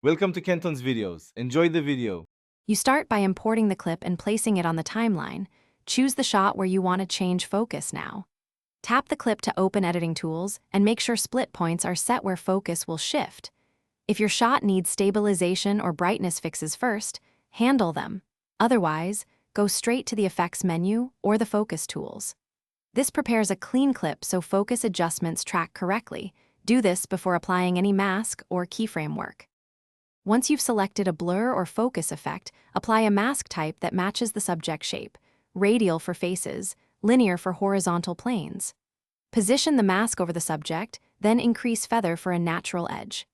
Welcome to Kenton's videos. Enjoy the video. You start by importing the clip and placing it on the timeline. Choose the shot where you want to change focus now. Tap the clip to open editing tools and make sure split points are set where focus will shift. If your shot needs stabilization or brightness fixes first, handle them. Otherwise, go straight to the effects menu or the focus tools. This prepares a clean clip so focus adjustments track correctly. Do this before applying any mask or keyframe work. Once you've selected a blur or focus effect, apply a mask type that matches the subject shape: radial for faces, linear for horizontal planes. Position the mask over the subject, then increase feather for a natural edge.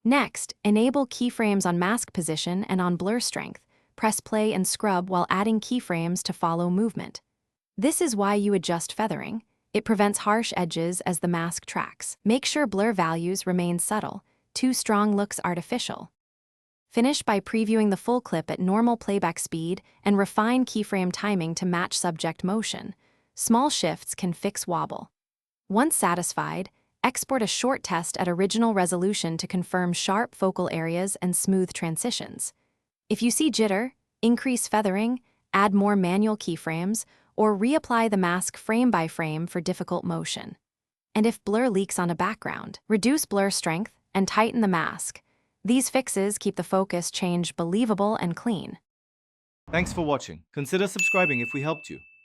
Next, enable keyframes on mask position and on blur strength. Press play and scrub while adding keyframes to follow movement. This is why you adjust feathering. It prevents harsh edges as the mask tracks. Make sure blur values remain subtle. Too strong looks artificial. Finish by previewing the full clip at normal playback speed and refine keyframe timing to match subject motion. Small shifts can fix wobble. Once satisfied, export a short test at original resolution to confirm sharp focal areas and smooth transitions. If you see jitter, increase feathering, add more manual keyframes, or reapply the mask frame by frame for difficult motion. And if blur leaks on a background, reduce blur strength and tighten the mask. These fixes keep the focus change believable and clean. Thanks for watching. Consider subscribing if we helped you.